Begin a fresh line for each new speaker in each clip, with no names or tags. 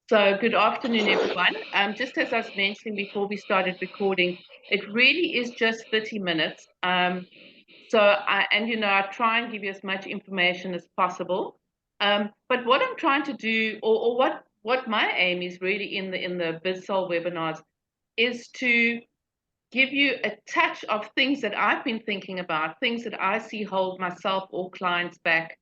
So good afternoon, everyone. Just as I was mentioning before we started recording, it really is just 30 minutes. I try and give you as much information as possible. But what I'm trying to do, or what my aim is really in the Bizsoul webinars, is to give you a touch of things that I've been thinking about, things that I see hold myself or clients back,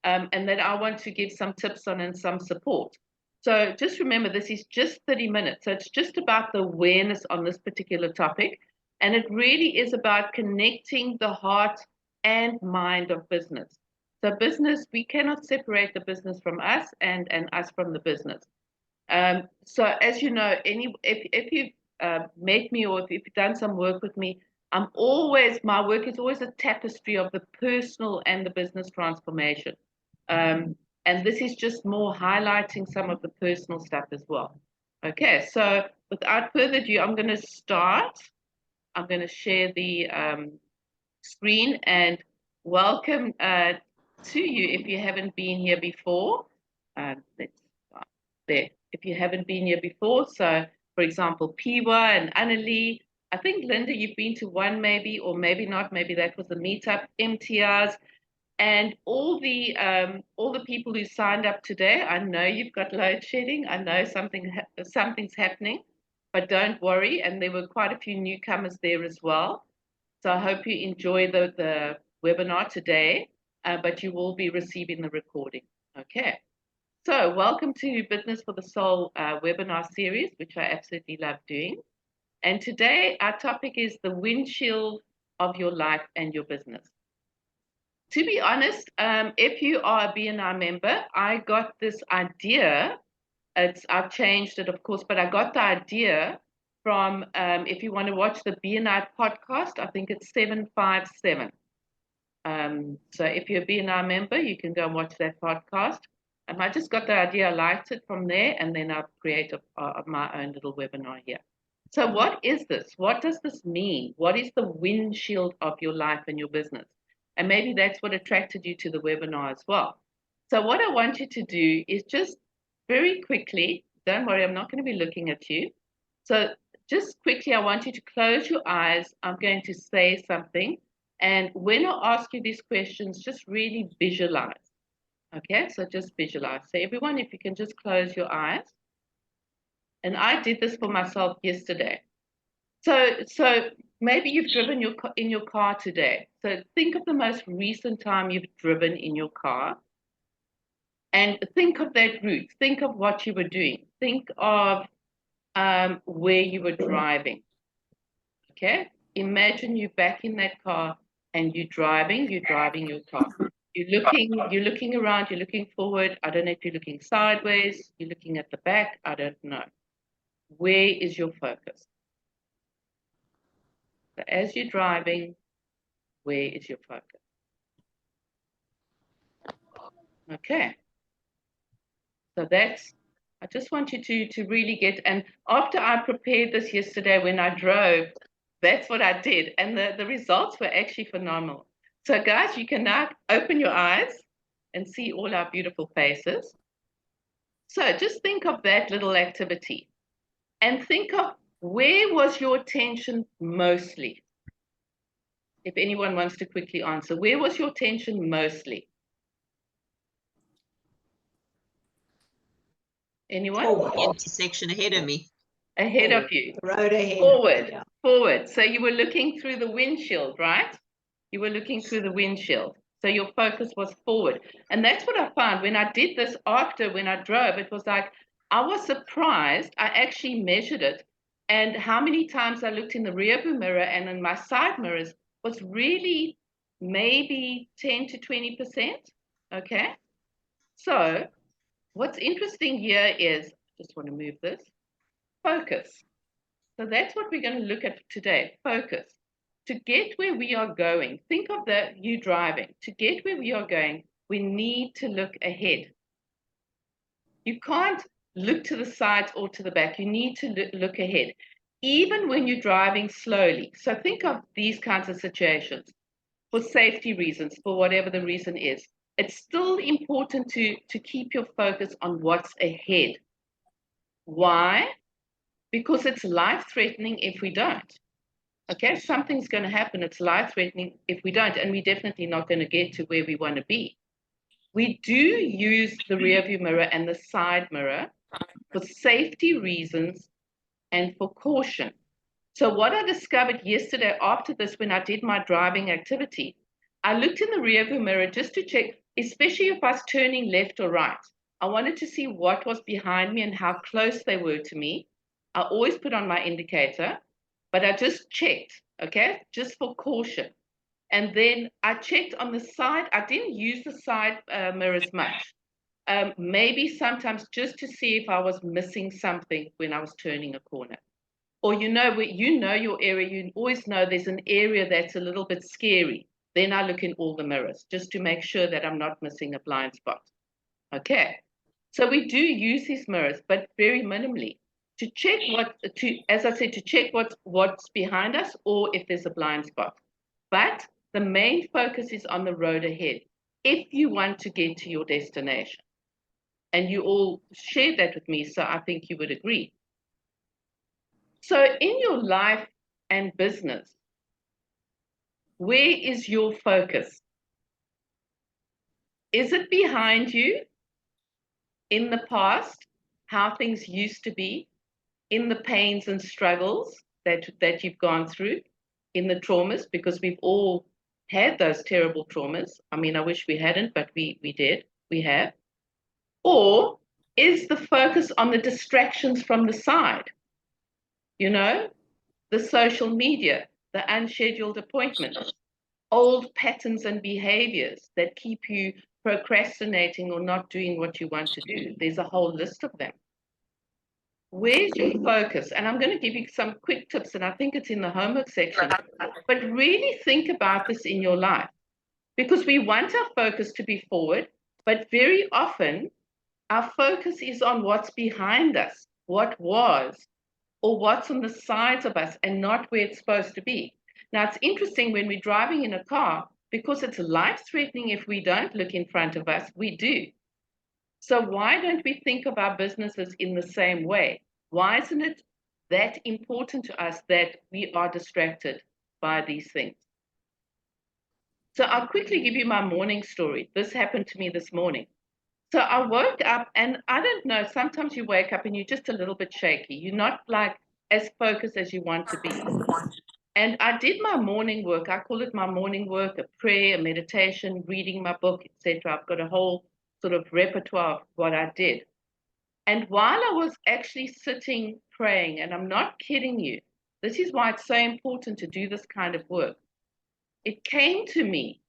and that I want to give some tips on and some support. So just remember, this is just 30 minutes. So it's just about the awareness on this particular topic. And it really is about connecting the heart and mind of business. So business, we cannot separate the business from us and us from the business. So as you know, if you've met me or if you've done some work with me, my work is always a tapestry of the personal and the business transformation. And this is just more highlighting some of the personal stuff as well. Okay, so without further ado, I'm going to start. I'm going to share the screen and welcome to you if you haven't been here before. Let's start there. If you haven't been here before, so for example, Piwa and Annalie, I think Linda, you've been to one maybe, or maybe not. Maybe that was a meetup. MTRs, and all the people who signed up today. I know you've got load shedding. I know something's happening, but don't worry. And there were quite a few newcomers there as well. So I hope you enjoy the webinar today, but you will be receiving the recording. Okay. So welcome to Business for the Soul webinar series, which I absolutely love doing. And today our topic is the windshield of your life and your business. To be honest, if you are a BNI member, I got this idea. I've changed it, of course, but I got the idea from, if you want to watch the BNI podcast, I think it's 757. So if you're a BNI member, you can go and watch that podcast. I just got the idea, I liked it from there, and then I've created my own little webinar here. So what is this? What does this mean? What is the windshield of your life and your business? And maybe that's what attracted you to the webinar as well. So what I want you to do is just very quickly, don't worry, I'm not going to be looking at you. So just quickly, I want you to close your eyes. I'm going to say something. And when I ask you these questions, just really visualize. Okay, so just visualize. So everyone, if you can just close your eyes. And I did this for myself yesterday. So maybe you've driven in your car today. So think of the most recent time you've driven in your car. And think of that route. Think of what you were doing. Think of where you were driving. Okay? Imagine you're back in that car and you're driving your car. You're looking around, you're looking forward. I don't know if you're looking sideways, you're looking at the back, I don't know. Where is your focus? So as you're driving, where is your focus? Okay. So I just want you to really get, and after I prepared this yesterday when I drove, that's what I did. And the results were actually phenomenal. So guys, you can now open your eyes and see all our beautiful faces. So just think of that little activity and think of where was your attention mostly? If anyone wants to quickly answer, where was your attention mostly? Anyone?
Forward. The intersection ahead of me.
Ahead of you.
The road ahead.
Forward. Yeah. Forward. So you were looking through the windshield, right? You were looking through the windshield. So your focus was forward. And that's what I found when I did this when I drove, it was like, I was surprised. I actually measured it. And how many times I looked in the rearview mirror and in my side mirrors was really maybe 10 to 20%. Okay. So what's interesting here is, I just want to move this, focus. So that's what we're going to look at today, focus. To get where we are going, think of you driving. To get where we are going, we need to look ahead. You can't look to the sides or to the back. You need to look ahead, even when you're driving slowly. So think of these kinds of situations for safety reasons, for whatever the reason is. It's still important to keep your focus on what's ahead. Why? Because it's life-threatening if we don't. Okay, something's going to happen. It's life-threatening if we don't, and we're definitely not going to get to where we want to be. We do use the rearview mirror and the side mirror for safety reasons and for caution. So what I discovered yesterday after this, when I did my driving activity, I looked in the rearview mirror just to check, especially if I was turning left or right. I wanted to see what was behind me and how close they were to me. I always put on my indicator, but I just checked, okay, just for caution. And then I checked on the side. I didn't use the side mirrors much. Maybe sometimes just to see if I was missing something when I was turning a corner. Or you know your area, you always know there's an area that's a little bit scary. Then I look in all the mirrors just to make sure that I'm not missing a blind spot. Okay. So we do use these mirrors, but very minimally to check as I said, to check what's behind us or if there's a blind spot. But the main focus is on the road ahead if you want to get to your destination. And you all shared that with me, so I think you would agree. So in your life and business, where is your focus? Is it behind you, in the past, how things used to be, in the pains and struggles that you've gone through, in the traumas, because we've all had those terrible traumas. I mean, I wish we hadn't, but we did, we have. Or is the focus on the distractions from the side? You know, the social media, the unscheduled appointments, old patterns and behaviors that keep you procrastinating or not doing what you want to do. There's a whole list of them. Where's your focus? And I'm going to give you some quick tips, and I think it's in the homework section. But really think about this in your life, because we want our focus to be forward, but very often our focus is on what's behind us, what was, or what's on the sides of us, and not where it's supposed to be. Now, it's interesting when we're driving in a car, because it's life-threatening if we don't look in front of us, we do. So why don't we think of our businesses in the same way? Why isn't it that important to us that we are distracted by these things? So I'll quickly give you my morning story. This happened to me this morning. So I woke up, and I don't know, sometimes you wake up and you're just a little bit shaky. You're not like as focused as you want to be. And I did my morning work. I call it my morning work, a prayer, a meditation, reading my book, etc. I've got a whole sort of repertoire of what I did. And while I was actually sitting praying, and I'm not kidding you, this is why it's so important to do this kind of work. It came to me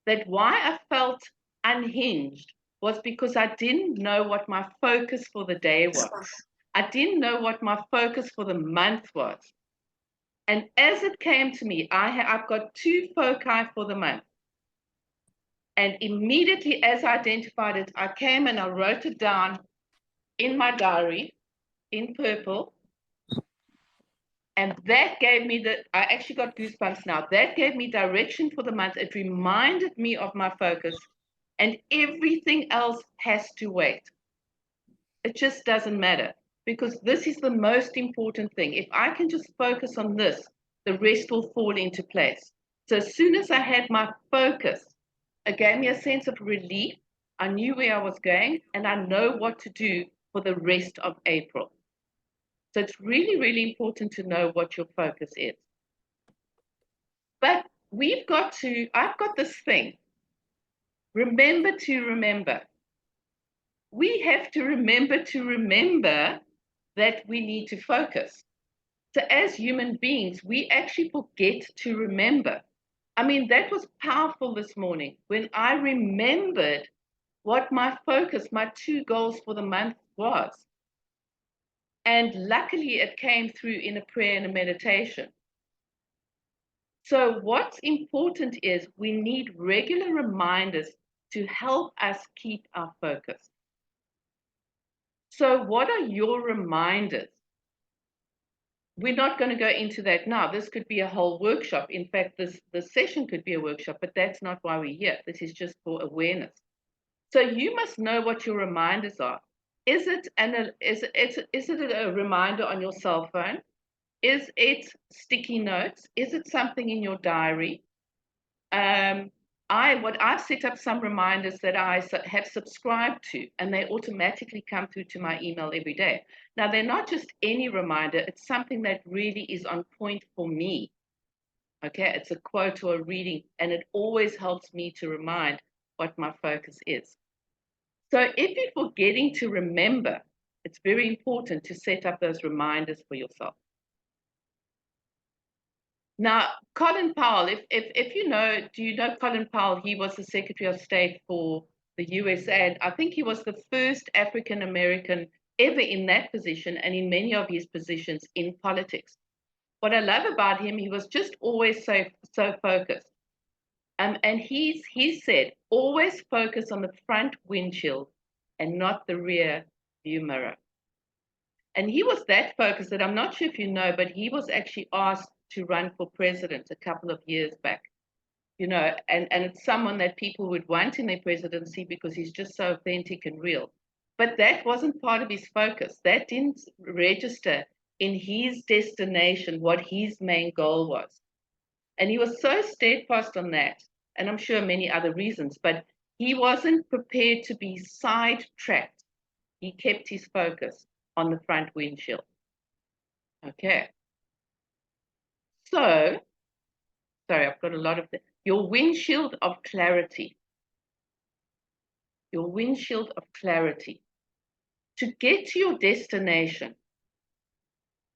that why I felt unhinged was because I didn't know what my focus for the day was. I didn't know what my focus for the month was. And as it came to me, I've got 2 foci for the month. And immediately as I identified it, I came and I wrote it down in my diary in purple. And that gave me I actually got goosebumps now. That gave me direction for the month. It reminded me of my focus, and everything else has to wait. It just doesn't matter, because this is the most important thing. If I can just focus on this, the rest will fall into place. So as soon as I had my focus, it gave me a sense of relief. I knew where I was going, and I know what to do for the rest of April. So it's really, really important to know what your focus is. But I've got this thing. Remember to remember. We have to remember that we need to focus. So as human beings, we actually forget to remember. I mean, that was powerful this morning when I remembered what my focus, my 2 goals for the month was. And luckily it came through in a prayer and a meditation. So what's important is we need regular reminders to help us keep our focus. So what are your reminders? We're not going to go into that now. This could be a whole workshop. In fact, this session could be a workshop, but that's not why we're here. This is just for awareness. So you must know what your reminders are. Is it a reminder on your cell phone? Is it sticky notes? Is it something in your diary? I've set up some reminders that I have subscribed to, and they automatically come through to my email every day. Now, they're not just any reminder, it's something that really is on point for me. Okay, it's a quote or a reading, and it always helps me to remind what my focus is. So if you're forgetting to remember, it's very important to set up those reminders for yourself. Now, Colin Powell, if you know, do you know Colin Powell? He was the Secretary of State for the USA, and I think he was the first African American ever in that position and in many of his positions in politics. What I love about him, he was just always so focused. And he said, always focus on the front windshield and not the rear view mirror. And he was that focused that I'm not sure if you know, but he was actually asked to run for president a couple of years back. And it's someone that people would want in their presidency because he's just so authentic and real. But that wasn't part of his focus. That didn't register in his destination what his main goal was. And he was so steadfast on that, and I'm sure many other reasons, but he wasn't prepared to be sidetracked. He kept his focus on the front windshield. Okay. So, sorry, I've got a lot of your windshield of clarity. Your windshield of clarity. To get to your destination,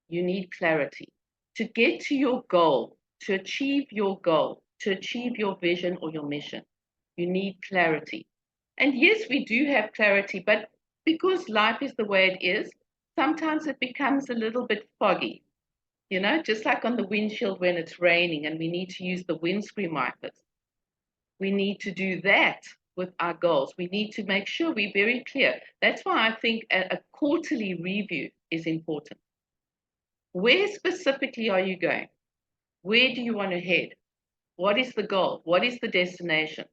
you need clarity. To get to your goal, to achieve your goal, to achieve your vision or your mission, you need clarity. And yes, we do have clarity, but because life is the way it is, sometimes it becomes a little bit foggy. Just like on the windshield when it's raining and we need to use the windscreen wipers. We need to do that with our goals. We need to make sure we're very clear. That's why I think a quarterly review is important. Where specifically are you going? Where do you want to head? What is the goal? What is the destination?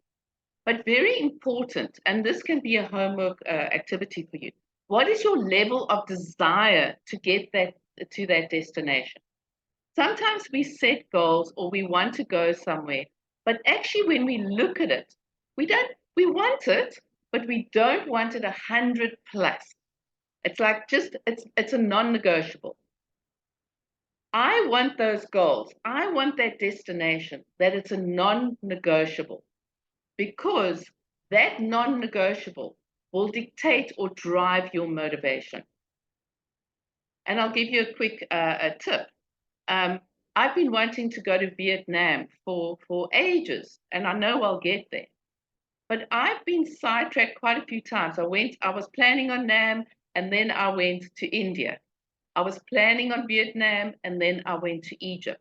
But very important, and this can be a homework activity for you. What is your level of desire to get to that destination? Sometimes we set goals or we want to go somewhere, but actually when we look at it, we want it, but we don't want it 100 plus. It's like it's a non-negotiable. I want those goals. I want that destination, that it's a non-negotiable, because that non-negotiable will dictate or drive your motivation. And I'll give you a quick tip. I've been wanting to go to Vietnam for ages, and I know I'll get there. But I've been sidetracked quite a few times. I was planning on Nam, and then I went to India. I was planning on Vietnam, and then I went to Egypt.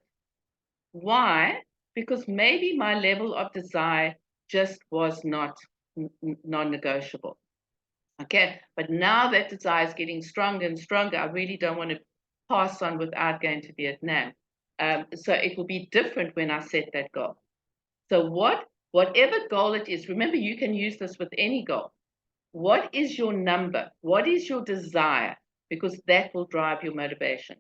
Why? Because maybe my level of desire just was not non-negotiable. Okay, but now that desire is getting stronger and stronger, I really don't want to pass on without going to Vietnam. So it will be different when I set that goal. So whatever goal it is, remember you can use this with any goal. What is your number? What is your desire? Because that will drive your motivation.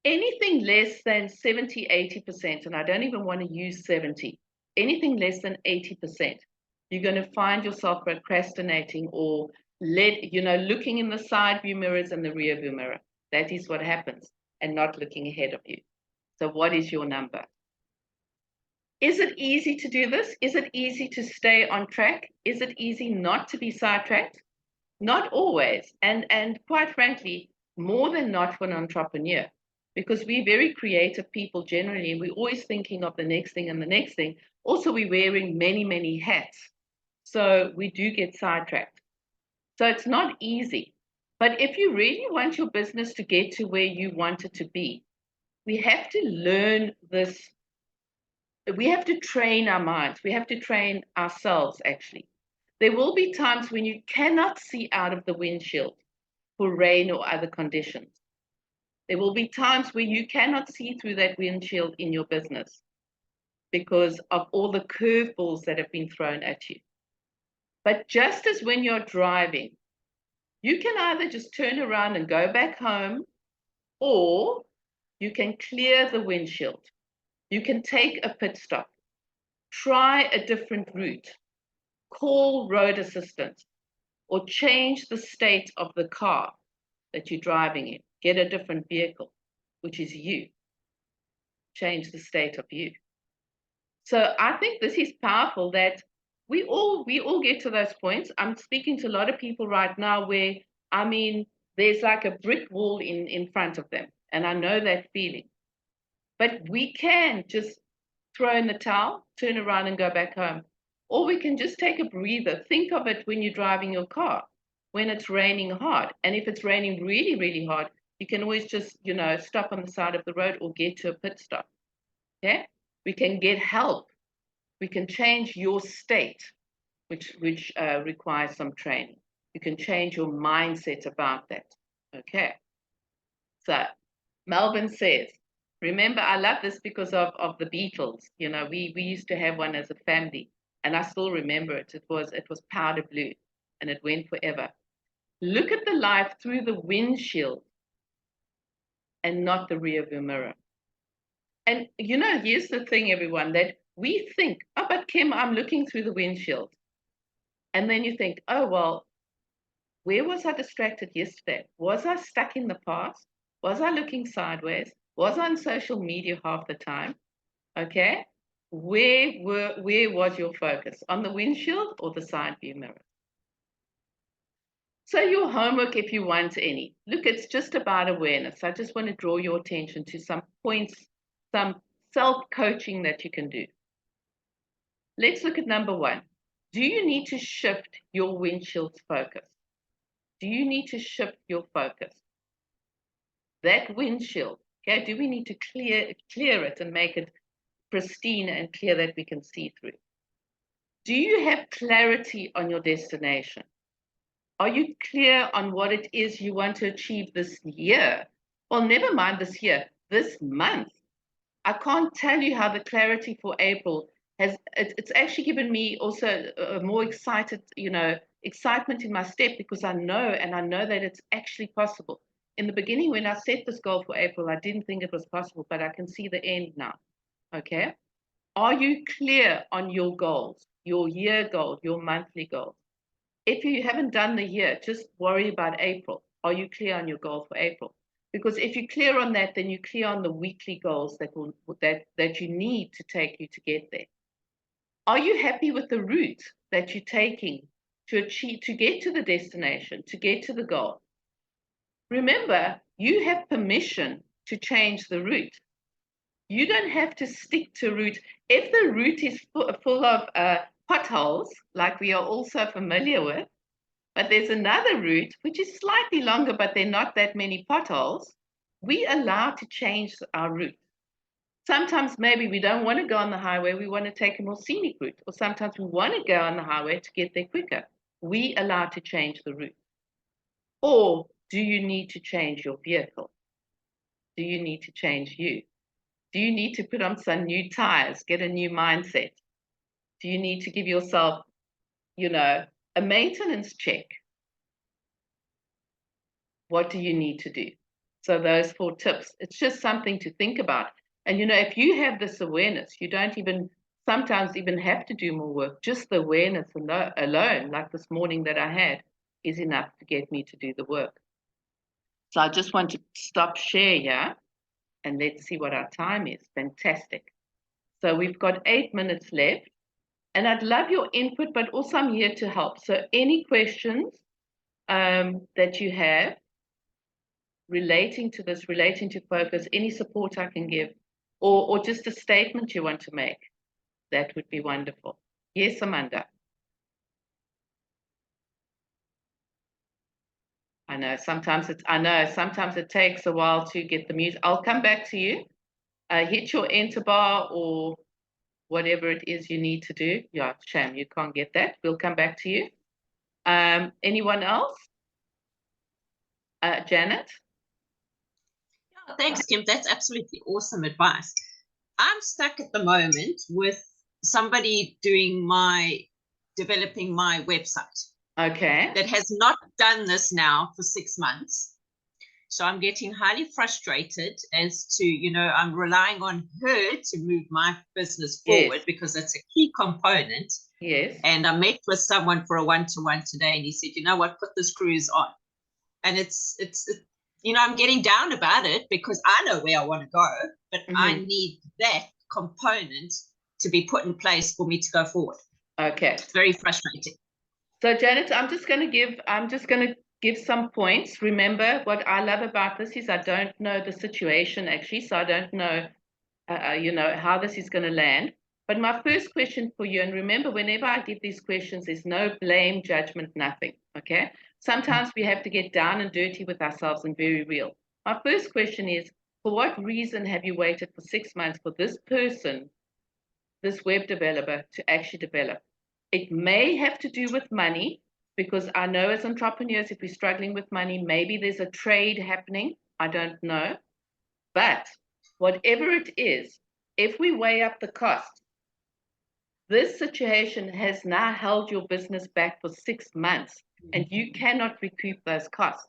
Anything less than 70, 80%, and I don't even want to use 70, anything less than 80%, you're going to find yourself procrastinating or looking in the side view mirrors and the rear view mirror. That is what happens, and not looking ahead of you. So what is your number? Is it easy to do this? Is it easy to stay on track? Is it easy not to be sidetracked? Not always. And quite frankly, more than not for an entrepreneur, because we're very creative people generally, and we're always thinking of the next thing and the next thing. Also, we're wearing many, many hats. So we do get sidetracked. So it's not easy. But if you really want your business to get to where you want it to be, we have to learn this. We have to train our minds. We have to train ourselves, actually. There will be times when you cannot see out of the windshield for rain or other conditions. There will be times where you cannot see through that windshield in your business because of all the curveballs that have been thrown at you. But just as when you're driving, You can either just turn around and go back home, or you can clear the windshield. You can take a pit stop, try a different route, call road assistance, or change the state of the car that you're driving in. Get a different vehicle, which is you. Change the state of you. So I think this is powerful, that we all get to those points. I'm speaking to a lot of people right now where, I mean, there's like a brick wall in front of them. And I know that feeling. But we can just throw in the towel, turn around and go back home. Or we can just take a breather. Think of it when you're driving your car, when it's raining hard. And if it's raining really, really hard, you can always just, stop on the side of the road or get to a pit stop. Okay? We can get help. We can change your state, which requires some training. You can change your mindset about that. Okay. So Melvin says, remember, I love this because of the Beatles. We used to have one as a family, and I still remember it. It was powder blue, and it went forever. Look at the life through the windshield and not the rearview mirror. And here's the thing, everyone, that we think, oh, but Kim, I'm looking through the windshield. And then you think, oh, well, where was I distracted yesterday? Was I stuck in the past? Was I looking sideways? Was I on social media half the time? Okay. Where was your focus? On the windshield or the side view mirror? So your homework, if you want any, look, it's just about awareness. I just want to draw your attention to some points, some self-coaching that you can do. Let's look at number 1. Do you need to shift your windshield's focus? Do you need to shift your focus? That windshield, okay, do we need to clear it and make it pristine and clear that we can see through? Do you have clarity on your destination? Are you clear on what it is you want to achieve this year? Well, never mind this year, this month. I can't tell you how the clarity for April it's actually given me also a more excitement in my step, because I know that it's actually possible. In the beginning, when I set this goal for April, I didn't think it was possible, but I can see the end now. Okay. Are you clear on your goals, your year goal, your monthly goals? If you haven't done the year, just worry about April. Are you clear on your goal for April? Because if you're clear on that, then you're clear on the weekly goals that you need to take you to get there. Are you happy with the route that you're taking to get to the destination, to get to the goal? Remember, you have permission to change the route. You don't have to stick to route. If the route is full of potholes, like we are also familiar with, but there's another route which is slightly longer, but there are not that many potholes, we allow to change our route. Sometimes maybe we don't want to go on the highway, we want to take a more scenic route, or sometimes we want to go on the highway to get there quicker. We allow to change the route. Or do you need to change your vehicle? Do you need to change you? Do you need to put on some new tires, get a new mindset? Do you need to give yourself, a maintenance check? What do you need to do? So those 4 tips, it's just something to think about. And if you have this awareness, you don't sometimes even have to do more work. Just the awareness alone, like this morning that I had, is enough to get me to do the work. So I just want to stop share here, and let's see what our time is. Fantastic. So we've got 8 minutes left, and I'd love your input, but also I'm here to help. So any questions that you have relating to this, relating to focus, any support I can give, or just a statement you want to make, that would be wonderful. Yes, Amanda. I know sometimes it takes a while to get the music. I'll come back to you. Hit your enter bar or whatever it is you need to do. Yeah, shame you can't get that. We'll come back to you. Anyone else? Janet?
Yeah, thanks, Kim. That's absolutely awesome advice. I'm stuck at the moment with somebody developing my website.
Okay.
that has not done this now for 6 months. So I'm getting highly frustrated as to, I'm relying on her to move my business forward
Yes.
because it's a key component.
Yes.
And I met with someone for a one-to-one today, and he said, you know what, put this cruise on. And it's I'm getting down about it because I know where I want to go, but I need that component to be put in place for me to go forward.
Okay.
It's very frustrating.
So Janet, I'm just going to give some points. Remember, what I love about this is I don't know the situation actually, so I don't know, how this is going to land. But my first question for you, and remember, whenever I give these questions, there's no blame, judgment, nothing. Okay. Sometimes we have to get down and dirty with ourselves and very real. My first question is, for what reason have you waited for 6 months for this person, this web developer, to actually develop? It may have to do with money, because I know as entrepreneurs, if we're struggling with money, maybe there's a trade happening. I don't know. But whatever it is, if we weigh up the cost, this situation has now held your business back for 6 months, and you cannot recoup those costs.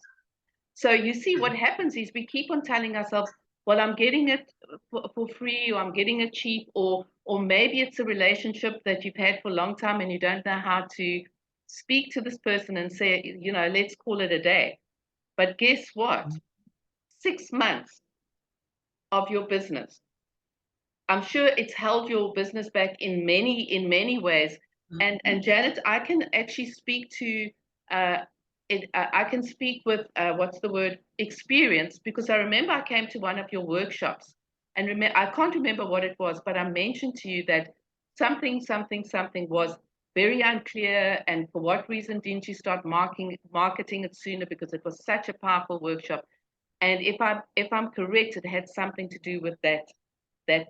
So you see, what happens is we keep on telling ourselves, well, I'm getting it for free, or I'm getting it cheap, or maybe it's a relationship that you've had for a long time and you don't know how to speak to this person and say, let's call it a day. But guess what? 6 months of your business, I'm sure it's held your business back in many ways. And Janet, I can actually speak to I can speak with what's the word, experience, because I remember I came to one of your workshops, and I can't remember what it was, but I mentioned to you that something was very unclear, and for what reason didn't you start marketing it sooner, because it was such a powerful workshop. And if I'm correct, it had something to do with that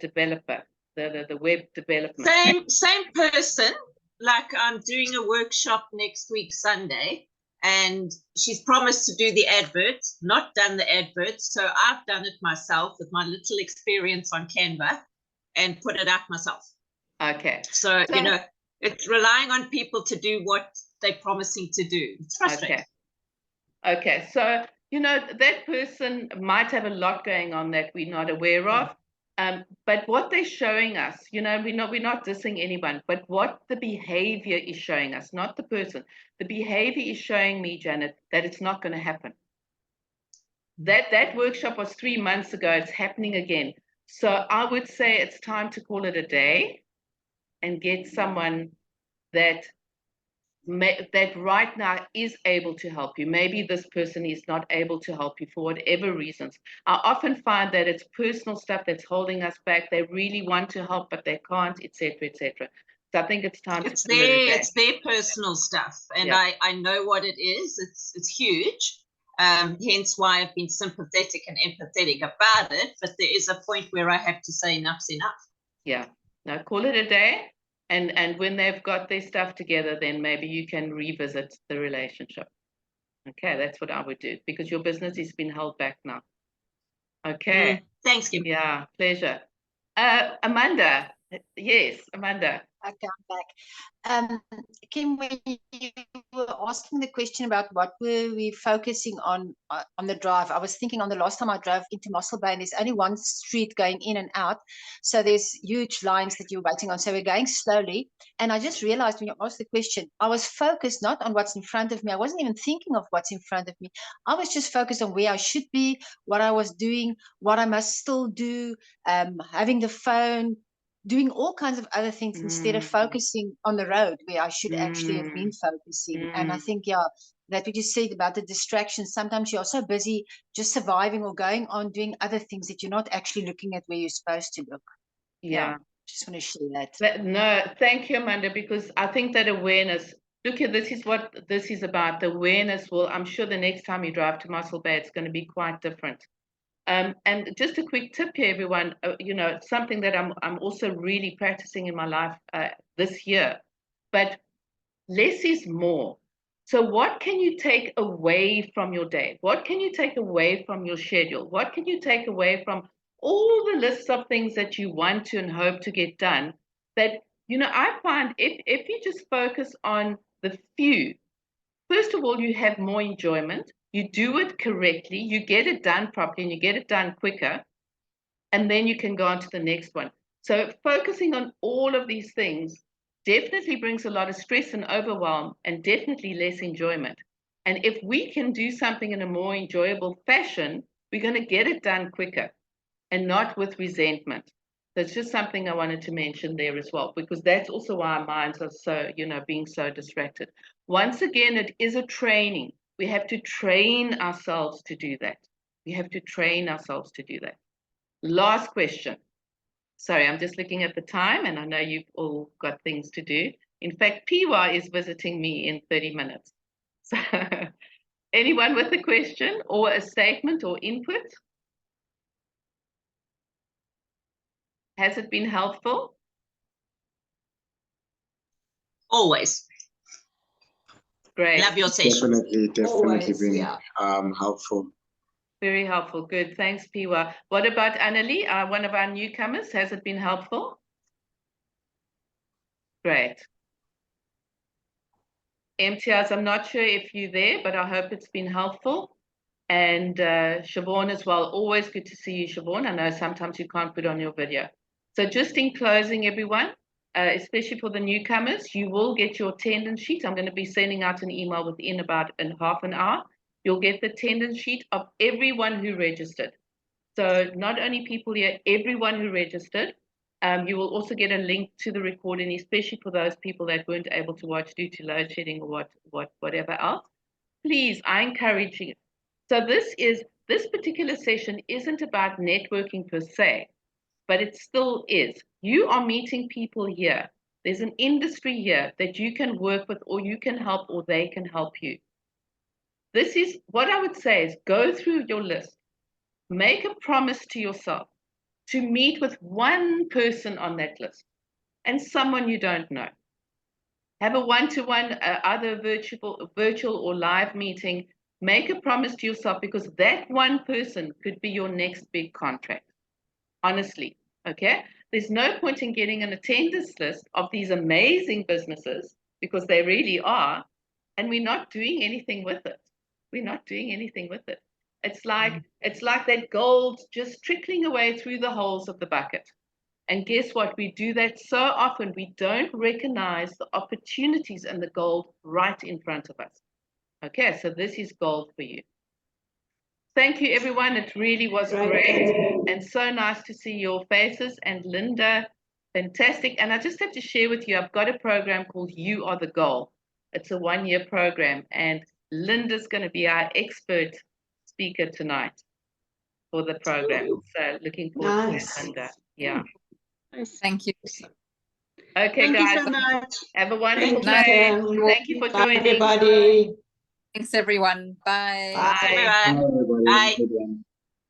developer, the web development.
Same person. Like, I'm doing a workshop next week Sunday, and she's promised to do the adverts, not done the adverts. So I've done it myself with my little experience on Canva and put it out myself.
Okay.
So it's relying on people to do what they're promising to do. It's frustrating.
Okay. So, that person might have a lot going on that we're not aware of. But what they're showing us, we're not dissing anyone, but what the behavior is showing us, not the person. The behavior is showing me, Janet, that it's not going to happen. That workshop was 3 months ago. It's happening again. So I would say it's time to call it a day and get someone that right now is able to help you. Maybe this person is not able to help you for whatever reasons. I often find that it's personal stuff that's holding us back. They really want to help, but they can't, etc., etc. So I think it's time to call it a day.
It's their personal stuff, and yeah. I know what it is. It's huge. Hence why I've been sympathetic and empathetic about it. But there is a point where I have to say enough's enough.
Yeah. Now call it a day. And when they've got their stuff together, then maybe you can revisit the relationship. Okay, that's what I would do, because your business has been held back now. Okay.
Thanks, Kim.
Yeah, pleasure. Amanda. Yes, Amanda.
Okay, I'm back. Kim, when you were asking the question about what were we focusing on the drive, I was thinking on the last time I drove into Mossel Bay, and there's only one street going in and out. So there's huge lines that you're waiting on. So we're going slowly. And I just realized when you asked the question, I was focused not on what's in front of me. I wasn't even thinking of what's in front of me. I was just focused on where I should be, what I was doing, what I must still do, having the phone, doing all kinds of other things instead of focusing on the road where I should actually have been focusing. And I think, yeah, that what you said about the distractions, sometimes you're so busy just surviving or going on doing other things that you're not actually looking at where you're supposed to look.
Yeah.
Just want to share that.
No, thank you, Amanda, because I think that awareness, look, this is what this is about. The awareness will, I'm sure the next time you drive to Mossel Bay, it's going to be quite different. And just a quick tip here, everyone, something that I'm also really practicing in my life this year, but less is more. So what can you take away from your day? What can you take away from your schedule? What can you take away from all the lists of things that you want to and hope to get done? That, I find if you just focus on the few, first of all, you have more enjoyment, you do it correctly, you get it done properly, and you get it done quicker, and then you can go on to the next one. So focusing on all of these things definitely brings a lot of stress and overwhelm, and definitely less enjoyment. And if we can do something in a more enjoyable fashion, we're going to get it done quicker and not with resentment. That's just something I wanted to mention there as well, because that's also why our minds are so, being so distracted. Once again, it is a training. We have to train ourselves to do that. We have to train ourselves to do that. Last question. Sorry, I'm just looking at the time, and I know you've all got things to do. In fact, PY is visiting me in 30 minutes. So anyone with a question or a statement or input? Has it been helpful?
Always.
Great.
Love your session.
Definitely
Always,
been
yeah.
helpful.
Very helpful. Good. Thanks, PY. What about Annalie, one of our newcomers? Has it been helpful? Great. MTRs, I'm not sure if you're there, but I hope it's been helpful. And Siobhan as well. Always good to see you, Siobhan. I know sometimes you can't put on your video. So just in closing, everyone, especially for the newcomers, you will get your attendance sheet. I'm going to be sending out an email within about half an hour. You'll get the attendance sheet of everyone who registered. So not only people here, everyone who registered. You will also get a link to the recording, especially for those people that weren't able to watch due to load shedding or whatever else. Please, I encourage you. So this particular session isn't about networking per se, but it still is. You are meeting people here. There's an industry here that you can work with, or you can help, or they can help you. This is what I would say is go through your list. Make a promise to yourself to meet with one person on that list and someone you don't know. Have a one-to-one, either virtual or live meeting. Make a promise to yourself, because that one person could be your next big contract. Honestly, okay? There's no point in getting an attendance list of these amazing businesses, because they really are, and we're not doing anything with it. We're not doing anything with it. It's like that gold just trickling away through the holes of the bucket. And guess what? We do that so often, we don't recognize the opportunities and the gold right in front of us. Okay, so this is gold for you. Thank you, everyone. It really was great and so nice to see your faces. And Linda, fantastic. And I just have to share with you, I've got a program called You Are the Goal. It's a one-year program, and Linda's going to be our expert speaker tonight for the program. So looking forward to that, Linda. Yeah.
Thank you.
Okay,
Thank
guys.
you so much.
Have a wonderful
Thank
day.
you.
Thank you for
Bye,
joining.
everybody.
Thanks, everyone. Bye.
Bye.
Everyone.
Everybody,
Bye.
good one.